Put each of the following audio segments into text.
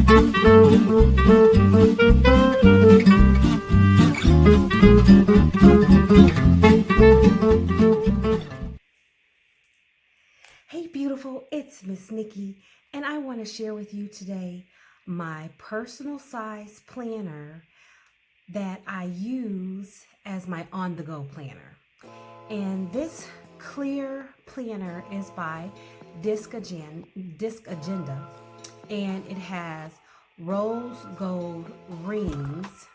Hey beautiful, it's Miss Nikki, and I want to share with you today my personal size planner that I use as my on-the-go planner. And this clear planner is by Disc Agenda, and it has rose gold rings,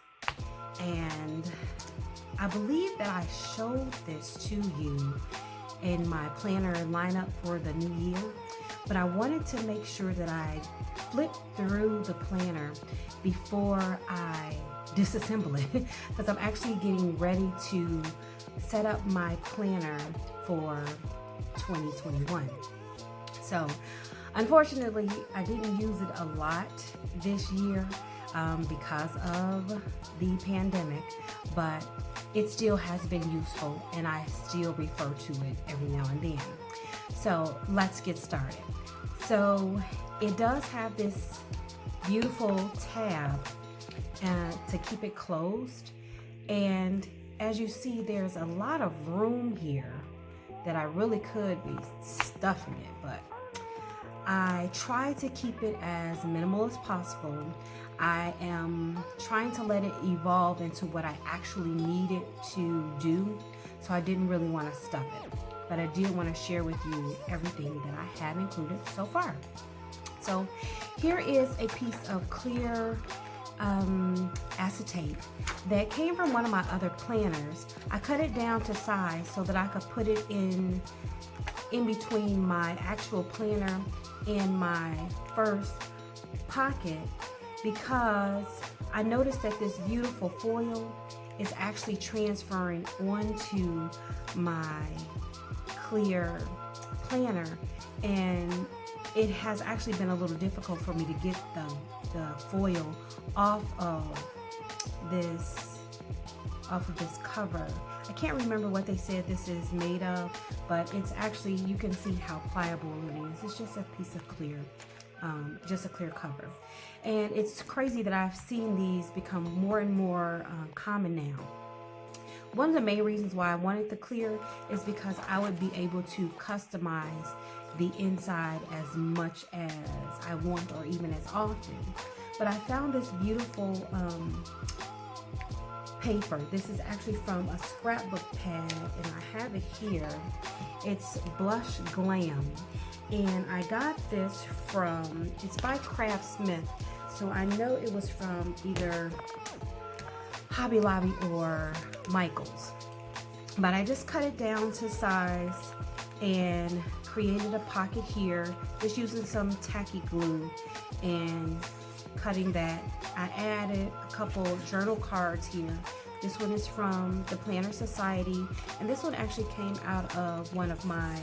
and I believe that I showed this to you in my planner lineup for the new year, but I wanted to make sure that I flipped through the planner before I disassemble it because I'm actually getting ready to set up my planner for 2021. So unfortunately, I didn't use it a lot this year because of the pandemic, but it still has been useful and I still refer to it every now and then. So let's get started. So it does have this beautiful tab to keep it closed, and as you see, there's a lot of room here that I really could be stuffing it, but I try to keep it as minimal as possible. I am trying to let it evolve into what I actually need it to do, so I didn't really want to stuff it, but I did want to share with you everything that I have included so far. So here is a piece of clear acetate that came from one of my other planners. I cut it down to size so that I could put it in between my actual planner and my first pocket, because I noticed that this beautiful foil is actually transferring onto my clear planner, and it has actually been a little difficult for me to get the foil off of this cover. I can't remember what they said this is made of, but it's actually, you can see how pliable it is. It's just a piece of clear, just a clear cover. And it's crazy that I've seen these become more and more common now. One of the main reasons why I wanted the clear is because I would be able to customize the inside as much as I want, or even as often. But I found this beautiful paper. This is actually from a scrapbook pad, and I have it here. It's Blush Glam, and I got this from, it's by Craftsmith, so I know it was from either Hobby Lobby or Michael's. But I just cut it down to size and created a pocket here, just using some tacky glue and cutting that. I added a couple journal cards here. This one is from the Planner Society, and this one actually came out of one of my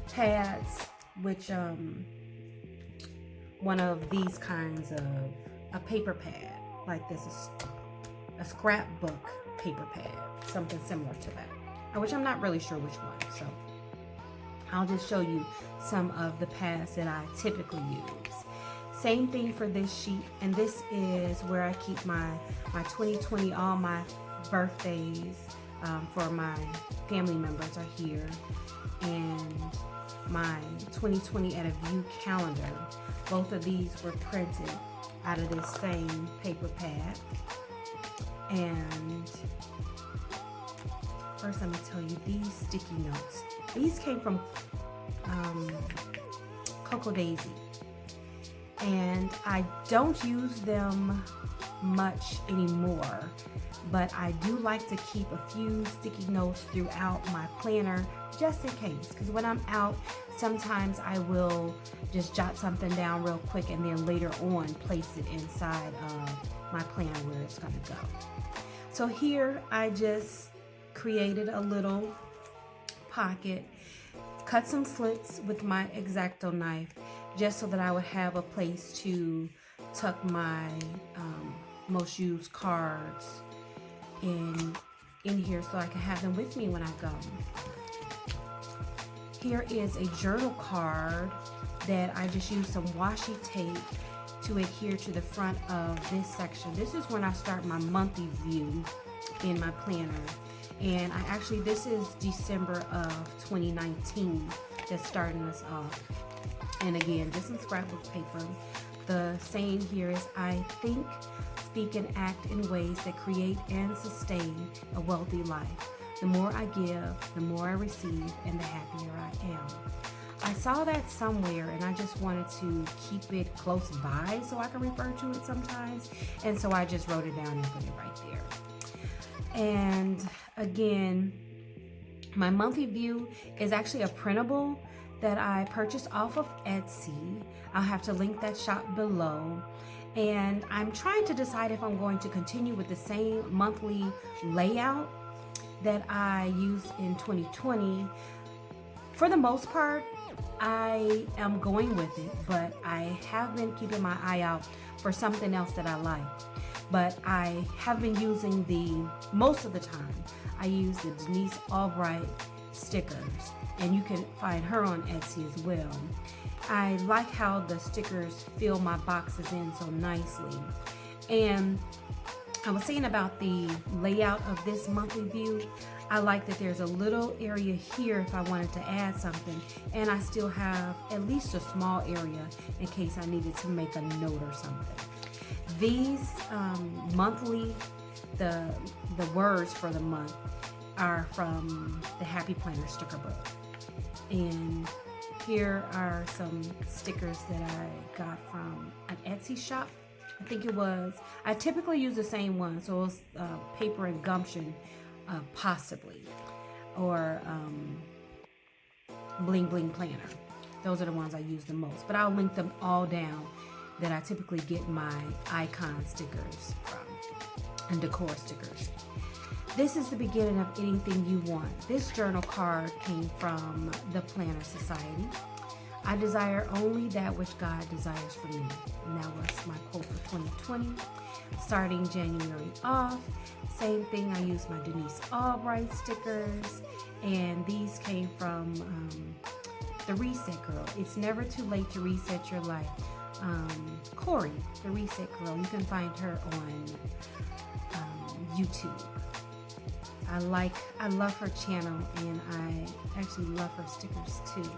pads, which one of these kinds of a paper pad, like this is a scrapbook paper pad, something similar to that, which I'm not really sure which one, so I'll just show you some of the pads that I typically use. Same thing for this sheet, and this is where I keep my 2020, all my birthdays for my family members are here, and my 2020 at a view calendar. Both of these were printed out of this same paper pad. And first let me tell you, these sticky notes, these came from Cocoa Daisy, and I don't use them much anymore, but I do like to keep a few sticky notes throughout my planner just in case, because when I'm out, sometimes I will just jot something down real quick and then later on place it inside of my planner where it's going to go. So here I just created a little pocket, cut some slits with my X-Acto knife just so that I would have a place to tuck my most used cards in here so I can have them with me when I go. Here is a journal card that I just used some washi tape to adhere to the front of this section. This is when I start my monthly view in my planner. And this is December of 2019 that's starting us off. And again, just some scrapbook paper. The saying here is, I think, speak, and act in ways that create and sustain a wealthy life. The more I give, the more I receive, and the happier I am. I saw that somewhere, and I just wanted to keep it close by so I can refer to it sometimes. And so I just wrote it down and put it right there. And again, my monthly view is actually a printable that I purchased off of Etsy. I'll have to link that shop below. And I'm trying to decide if I'm going to continue with the same monthly layout that I used in 2020. For the most part, I am going with it, but I have been keeping my eye out for something else that I like. But I have been using most of the time, I use the Denise Albright stickers, and you can find her on Etsy as well. I like how the stickers fill my boxes in so nicely. And I was saying about the layout of this monthly view, I like that there's a little area here if I wanted to add something, and I still have at least a small area in case I needed to make a note or something. These monthly, the words for the month are from the Happy Planner sticker book. And here are some stickers that I got from an Etsy shop. I think it was, I typically use the same one, so it was Paper and Gumption, possibly, or Bling Bling Planner. Those are the ones I use the most, but I'll link them all down that I typically get my icon stickers from, and decor stickers. This is the beginning of anything you want. This journal card came from the Planner Society. I desire only that which God desires for me. And that was my quote for 2020. Starting January off, same thing, I used my Denise Albright stickers, and these came from the Reset Girl. It's never too late to reset your life. Corey, the Reset Girl, you can find her on YouTube. I love her channel, and I actually love her stickers too.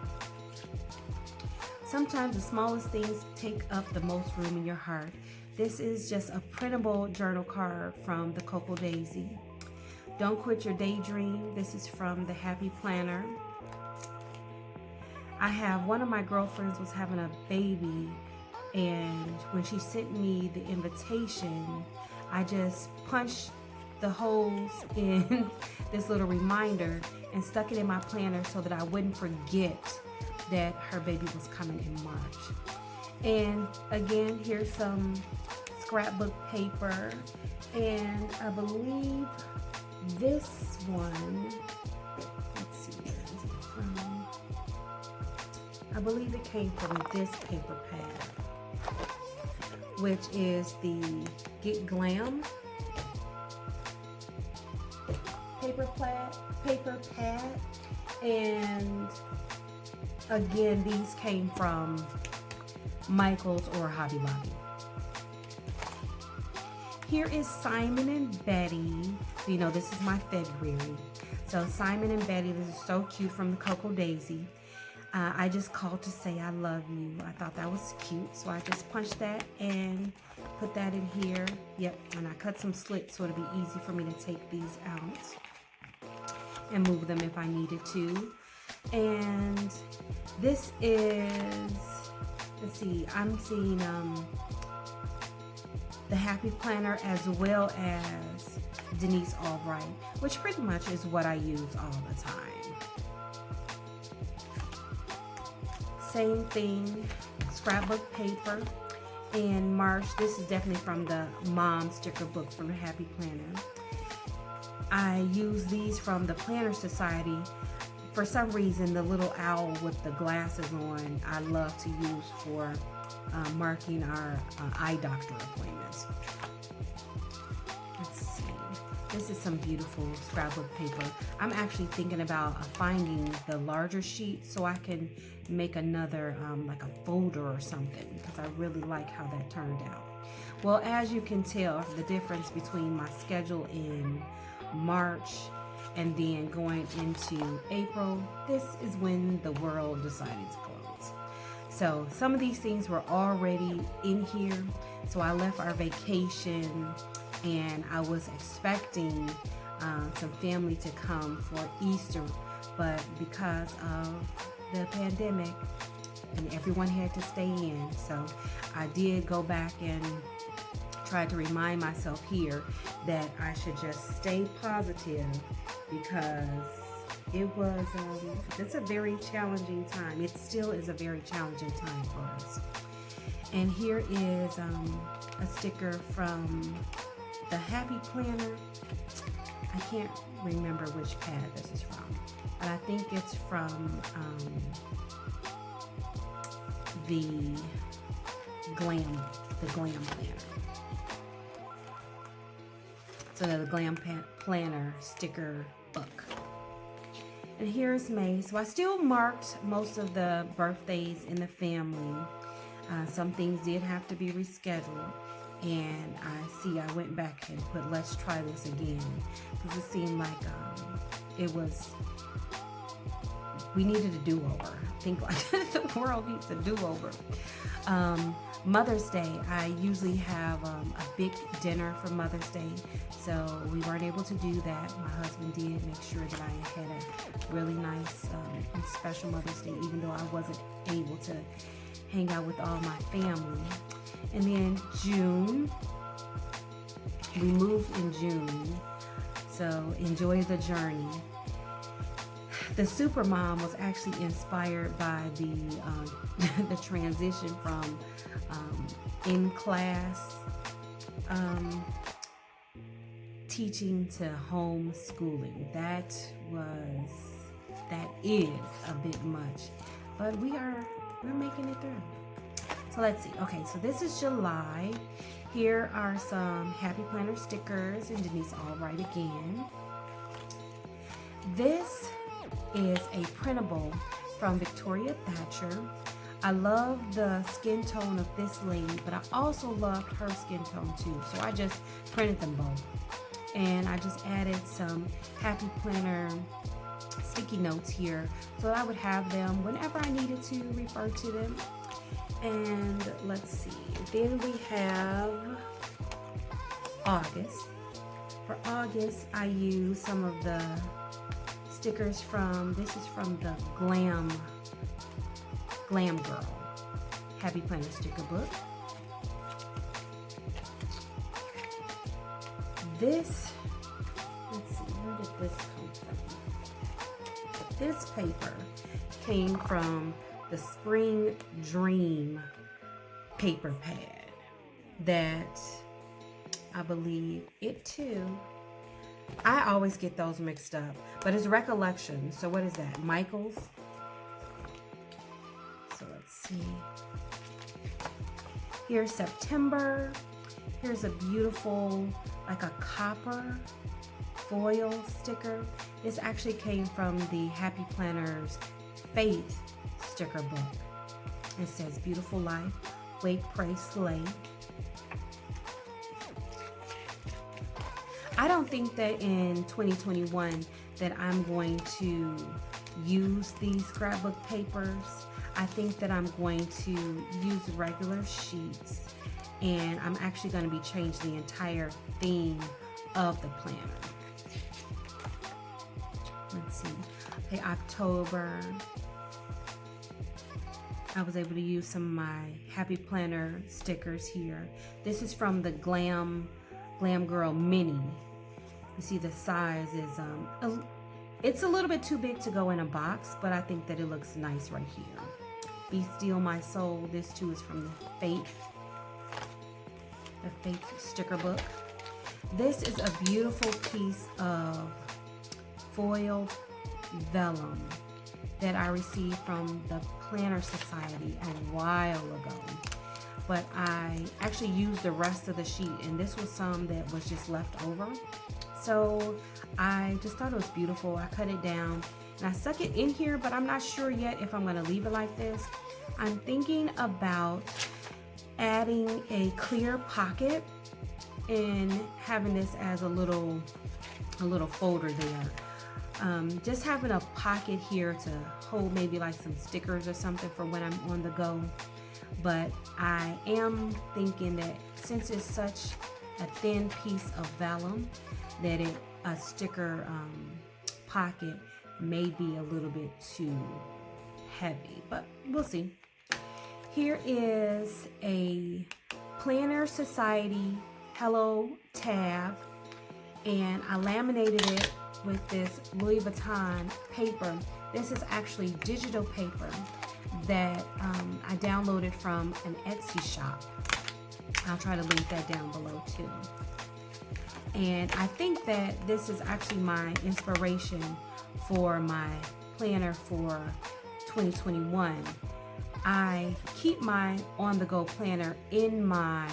Sometimes the smallest things take up the most room in your heart. This is just a printable journal card from the Cocoa Daisy. Don't quit your daydream. This is from the Happy Planner. I have one of my girlfriends was having a baby, and when she sent me the invitation, I just punched the holes in this little reminder and stuck it in my planner so that I wouldn't forget that her baby was coming in March. And again, here's some scrapbook paper, and I believe this one, let's see, where is it from? I believe it came from this paper pad, which is the Get Glam paper pad, and again, these came from Michael's or Hobby Lobby. Here is Simon and Betty. You know, this is my February. So Simon and Betty, this is so cute, from the Cocoa Daisy. I just called to say I love you. I thought that was cute, so I just punched that and put that in here. Yep, and I cut some slits so it'll be easy for me to take these out and move them if I needed to. And this is, let's see, I'm seeing the Happy Planner as well as Denise Albright, which pretty much is what I use all the time. Same thing, scrapbook paper. And March, this is definitely from the Mom sticker book from the Happy Planner. I use these from the Planner Society. For some reason, the little owl with the glasses on, I love to use for marking our eye doctor appointments. Let's see. This is some beautiful scrapbook paper. I'm actually thinking about finding the larger sheet so I can make another like a folder or something, because I really like how that turned out. Well, as you can tell, the difference between my schedule in March and then going into April, this is when the world decided to close. So some of these things were already in here. So I left our vacation and I was expecting some family to come for Easter, but because of the pandemic and everyone had to stay in, so I did go back and try to remind myself here that I should just stay positive, because it was it's a very challenging time. It still is a very challenging time for us. And here is a sticker from the Happy Planner. I can't remember which pad this is from, but I think it's from the Glam Planner. So the Glam Planner sticker book. And here's May. So I still marked most of the birthdays in the family. Some things did have to be rescheduled. And I went back and put let's try this again, because it seemed like we needed a do-over. I think like the world needs a do-over. Mother's Day, I usually have a big dinner for Mother's Day, so we weren't able to do that. My husband did make sure that I had a really nice and special Mother's Day, even though I wasn't able to hang out with all my family. And then June, we moved in June, so enjoy the journey. The Supermom was actually inspired by the the transition from in-class teaching to homeschooling. That is a bit much, but we're making it through. So let's see. Okay, so this is July. Here are some Happy Planner stickers and Denise Albright again. This is a printable from Victoria Thatcher. I love the skin tone of this lady, but I also loved her skin tone too. So I just printed them both. And I just added some Happy Planner sticky notes here so that I would have them whenever I needed to refer to them. And let's see, then we have August. For August, I used some of the stickers this is from the Glam Girl Happy Planner sticker book. This, let's see, where did this come from? This paper came from the Spring Dream paper pad that I believe it too. I always get those mixed up, but it's Recollection. So what is that? Michael's. So let's see. Here's September. Here's a beautiful, like a copper foil sticker. This actually came from the Happy Planner's Faith sticker book. It says beautiful life, wait, pray, slay. I don't think that in 2021 that I'm going to use these scrapbook papers. I think that I'm going to use regular sheets, and I'm actually going to be changing the entire theme of the planner. Let's see. Okay, October. I was able to use some of my Happy Planner stickers here. This is from the Glam Girl Mini. You see the size is, it's a little bit too big to go in a box, but I think that it looks nice right here. Be Still My Soul. This too is from the Faith sticker book. This is a beautiful piece of foiled vellum that I received from the Planner Society a while ago, but I actually used the rest of the sheet, and this was some that was just left over, So I just thought it was beautiful. I cut it down and I stuck it in here, but I'm not sure yet if I'm gonna leave it like this. I'm thinking about adding a clear pocket and having this as a little folder there. Just having a pocket here to hold maybe like some stickers or something for when I'm on the go. But I am thinking that since it's such a thin piece of vellum, that a sticker pocket may be a little bit too heavy, but we'll see. Here is a Planner Society Hello tab, and I laminated it with this Louis Vuitton paper. This is actually digital paper that I downloaded from an Etsy shop. I'll try to link that down below too. And I think that this is actually my inspiration for my planner for 2021. I keep my on-the-go planner in my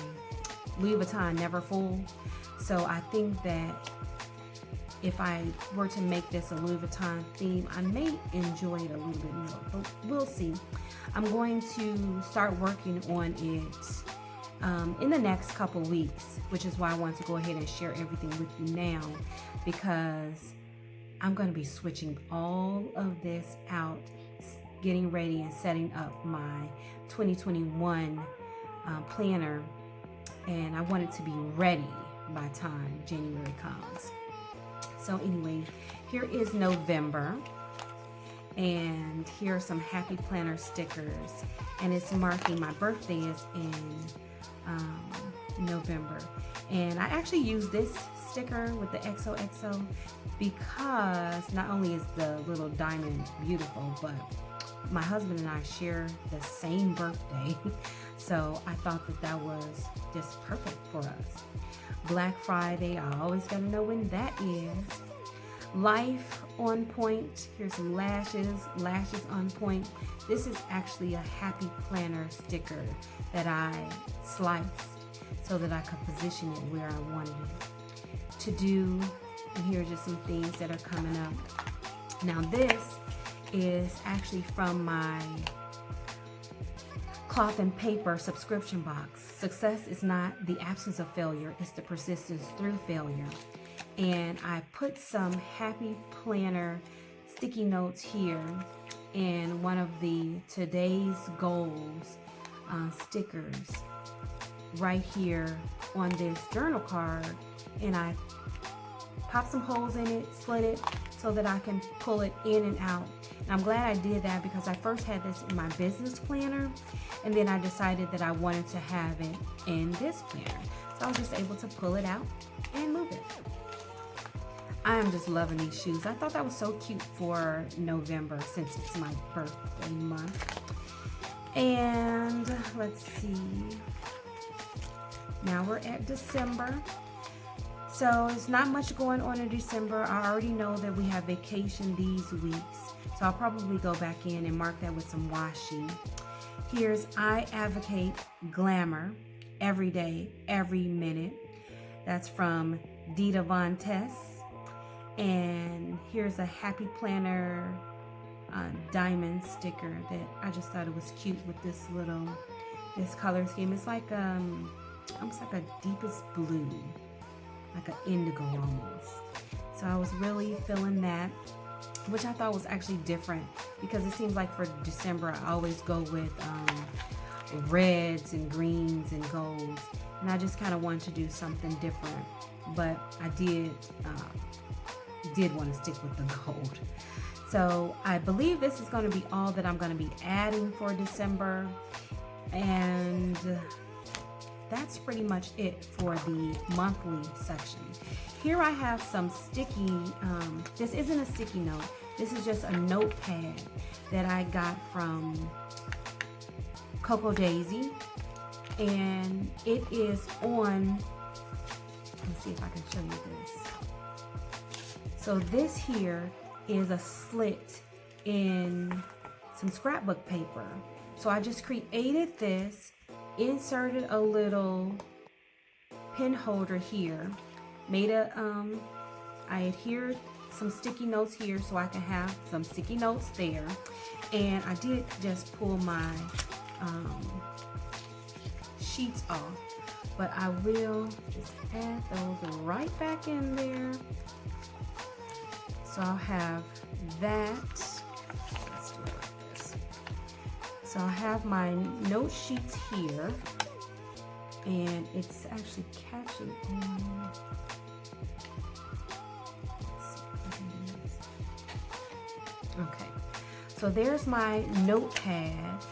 Louis Vuitton Neverfull. So I think that if I were to make this a Louis Vuitton theme, I may enjoy it a little bit more, but we'll see. I'm going to start working on it in the next couple weeks, which is why I want to go ahead and share everything with you now, because I'm going to be switching all of this out, getting ready and setting up my 2021 planner, and I want it to be ready by the time January comes. So anyway, here is November, and here are some Happy Planner stickers, and it's marking my birthday is in November. And I actually use this sticker with the XOXO because not only is the little diamond beautiful, but my husband and I share the same birthday, so I thought that that was just perfect for us. Black Friday, I always gotta know when that is. Life on point. Here's some lashes on point. This is actually a Happy Planner sticker that I sliced so that I could position it where I wanted it to do. And here are just some things that are coming up. Now this is actually from my cloth and paper subscription box. Success is not the absence of failure, it's the persistence through failure. And I put some Happy Planner sticky notes here and one of the today's goals stickers right here on this journal card, and I popped some holes in it, slit it so that I can pull it in and out. And I'm glad I did that because I first had this in my business planner, and then I decided that I wanted to have it in this planner. So I was just able to pull it out and move it. I am just loving these shoes. I thought that was so cute for November since it's my birthday month. And let's see. Now we're at December. So it's not much going on in December. I already know that we have vacation these weeks. So I'll probably go back in and mark that with some washi. Here's I Advocate Glamour Every Day, Every Minute. That's from Dita Von Tess. And here's a Happy Planner diamond sticker that I just thought it was cute with this color scheme. It's like almost like a deepest blue, like an indigo almost. So I was really feeling that, which I thought was actually different because it seems like for December I always go with reds and greens and golds, and I just kind of wanted to do something different, but I did want to stick with the gold. So I believe this is going to be all that I'm going to be adding for December, and that's pretty much it for the monthly section. Here I have some sticky, this isn't a sticky note, this is just a notepad that I got from Coco Daisy, and it is on, let's see if I can show you this. So this here is a slit in some scrapbook paper. So I just created this, inserted a little pin holder here, made a I adhered some sticky notes here so I can have some sticky notes there. And I did just pull my sheets off, but I will just add those right back in there. So I'll have that. Let's do it like this. So I'll have my note sheets here, and it's actually catching on. Okay, so there's my notepad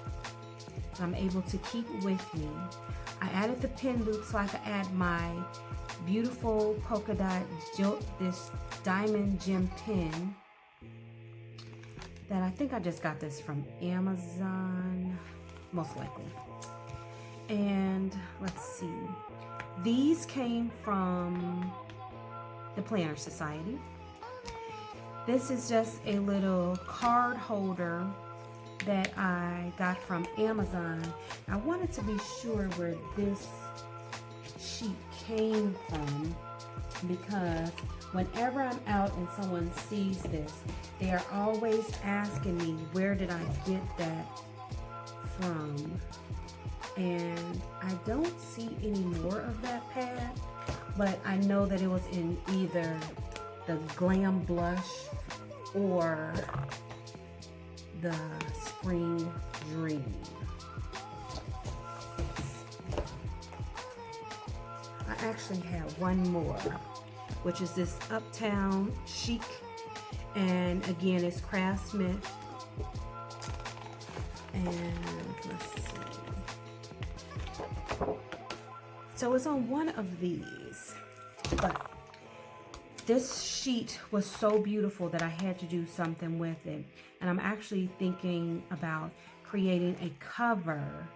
I'm able to keep with me. I added the pin loop so I could add my beautiful polka dot, this diamond gem pin that I think I just got this from Amazon, most likely. And let's see, these came from the Planner Society. This is just a little card holder that I got from Amazon. I wanted to be sure where this sheet came from, because whenever I'm out and someone sees this, they are always asking me, where did I get that from? And I don't see any more of that pad, but I know that it was in either the Glam Blush or the Spring Dream. I actually have one more, which is this Uptown Chic, and again it's Craftsmith. And let's see, so it's on one of these, but this sheet was so beautiful that I had to do something with it. And I'm actually thinking about creating a cover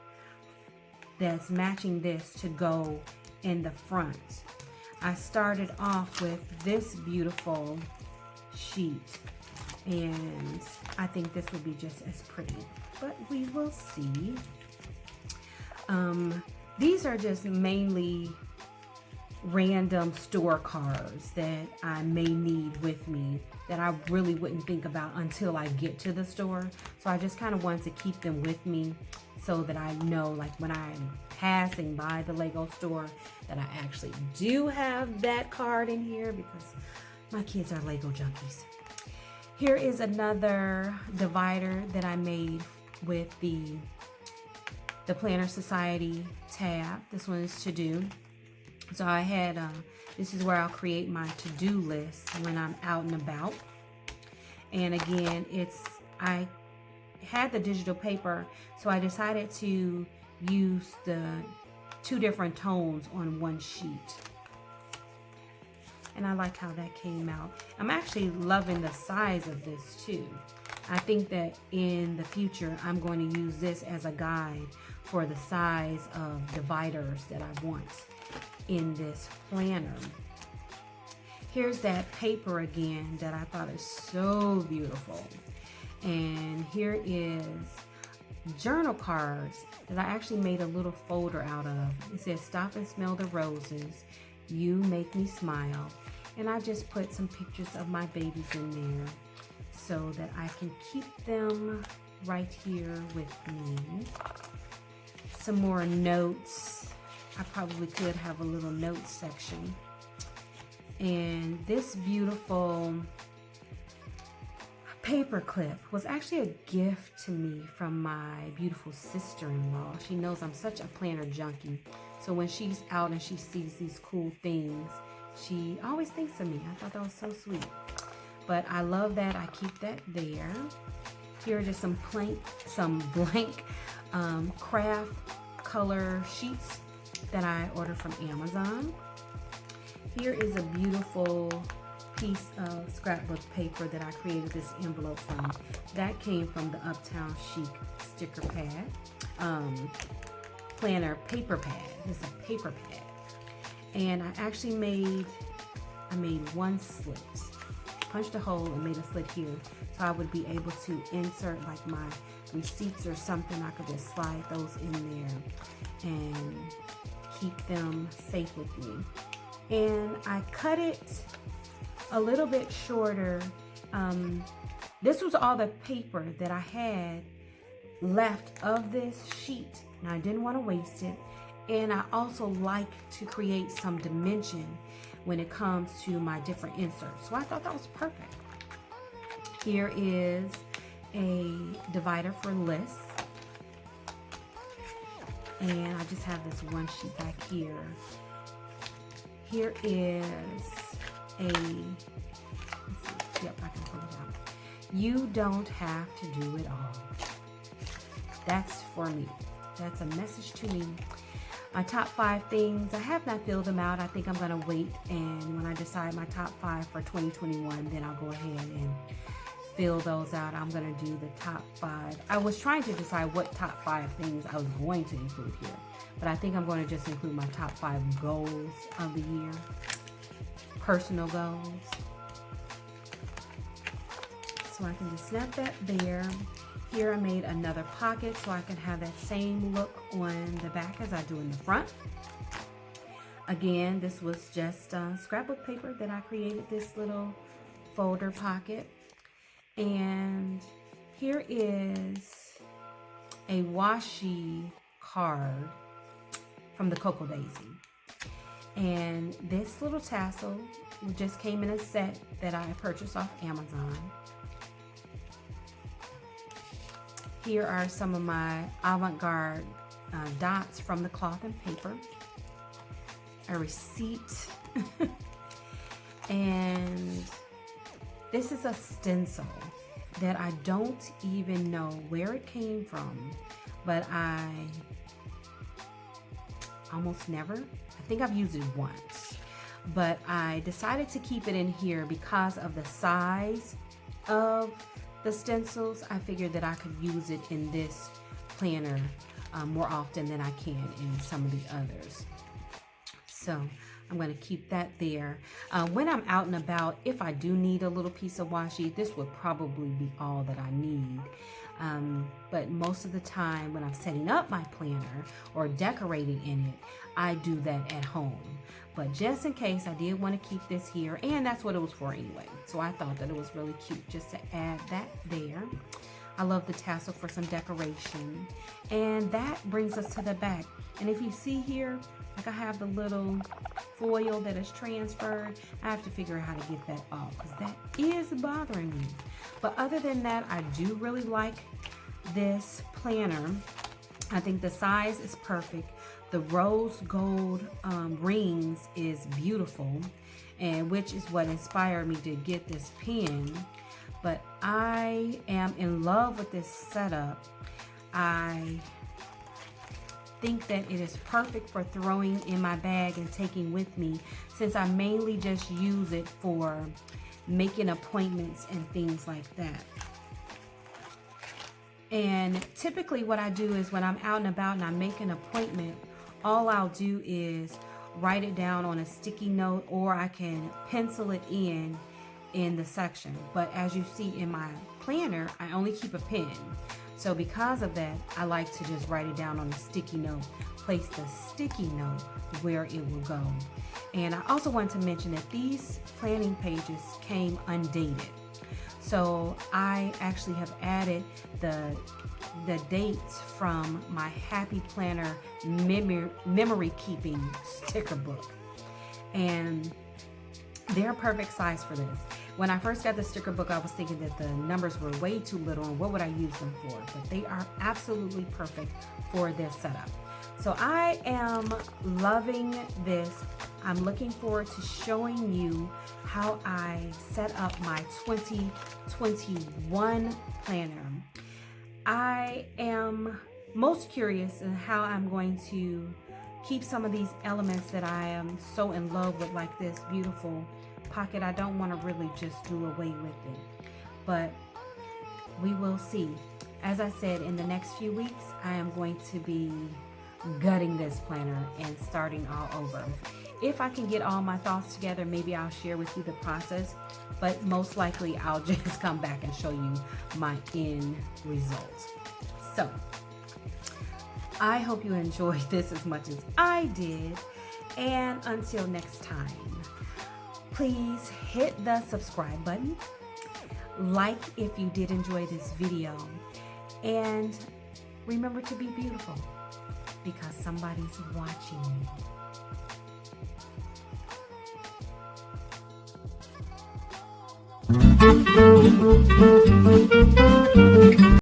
that's matching this to go in the front. I started off with this beautiful sheet, and I think this will be just as pretty, but we will see. These are just mainly random store cards that I may need with me that I really wouldn't think about until I get to the store. So I just kind of wanted to keep them with me so that I know, like when I'm passing by the Lego store, that I actually do have that card in here, because my kids are Lego junkies. Here is another divider that I made with the Planner Society tab. This one is to do. So I had, this is where I'll create my to-do list when I'm out and about. And again, I had the digital paper, so I decided to use the 2 different tones on one sheet. And I like how that came out. I'm actually loving the size of this too. I think that in the future, I'm going to use this as a guide for the size of dividers that I want in this planner. Here's that paper again that I thought is so beautiful. And here is journal cards that I actually made a little folder out of. It says, "Stop and smell the roses. You make me smile." And I just put some pictures of my babies in there so that I can keep them right here with me. Some more notes. I probably could have a little note section. And this beautiful paper clip was actually a gift to me from my beautiful sister-in-law. She knows I'm such a planner junkie. So when she's out and she sees these cool things, she always thinks of me. I thought that was so sweet. But I love that. I keep that there. Here are just some blank craft color sheets that I ordered from Amazon. Here is a beautiful piece of scrapbook paper that I created this envelope from. That came from the Uptown Chic sticker pad, planner paper pad. It's a paper pad. And I actually made one slit. Punched a hole and made a slit here, so I would be able to insert like my receipts or something. I could just slide those in there and keep them safe with me. And I cut it a little bit shorter. This was all the paper that I had left of this sheet. Now I didn't want to waste it. And I also like to create some dimension when it comes to my different inserts. So I thought that was perfect. Here is a divider for lists. And I just have this one sheet back here. Here is a, let's see, yep, I can pull it out. You don't have to do it all. That's for me. That's a message to me. My top 5 things, I have not filled them out. I think I'm gonna wait, and when I decide my top 5 for 2021, then I'll go ahead and fill those out. I'm gonna do the top 5. I was trying to decide what top 5 things I was going to include here, but I think I'm going to just include my top 5 goals of the year, personal goals. So I can just snap that there. Here I made another pocket so I can have that same look on the back as I do in the front. Again, this was just scrapbook paper that I created this little folder pocket. And here is a washi card from the Cocoa Daisy. And this little tassel just came in a set that I purchased off Amazon. Here are some of my avant-garde dots from the cloth and paper. A receipt. And this is a stencil that I don't even know where it came from, but I almost never, I think I've used it once, but I decided to keep it in here because of the size of the stencils. I figured that I could use it in this planner more often than I can in some of the others. So I'm going to keep that there. When I'm out and about, if I do need a little piece of washi, this would probably be all that I need. But most of the time when I'm setting up my planner or decorating in it, I do that at home. But just in case, I did want to keep this here, and that's what it was for anyway. So I thought that it was really cute just to add that there. I love the tassel for some decoration. And that brings us to the back. And if you see here, like I have the little foil that is transferred. I have to figure out how to get that off because that is bothering me. But other than that, I do really like this planner. I think the size is perfect. The rose gold rings is beautiful, and which is what inspired me to get this pen. But I am in love with this setup. I think that it is perfect for throwing in my bag and taking with me, since I mainly just use it for making appointments and things like that. And typically what I do is when I'm out and about and I make an appointment, all I'll do is write it down on a sticky note, or I can pencil it in the section. But as you see in my planner, I only keep a pen. So because of that, I like to just write it down on a sticky note, place the sticky note where it will go. And I also want to mention that these planning pages came undated. So I actually have added the dates from my Happy Planner memory keeping sticker book. And they're perfect size for this. When I first got the sticker book, I was thinking that the numbers were way too little and what would I use them for? But they are absolutely perfect for this setup. So I am loving this. I'm looking forward to showing you how I set up my 2021 planner. I am most curious in how I'm going to keep some of these elements that I am so in love with, like this beautiful pocket. I don't want to really just do away with it, but we will see. As I said, in the next few weeks, I am going to be gutting this planner and starting all over. If I can get all my thoughts together, maybe I'll share with you the process, but most likely I'll just come back and show you my end result. So I hope you enjoyed this as much as I did, and until next time, Please hit the subscribe button, like if you did enjoy this video, and remember to be beautiful because somebody's watching you.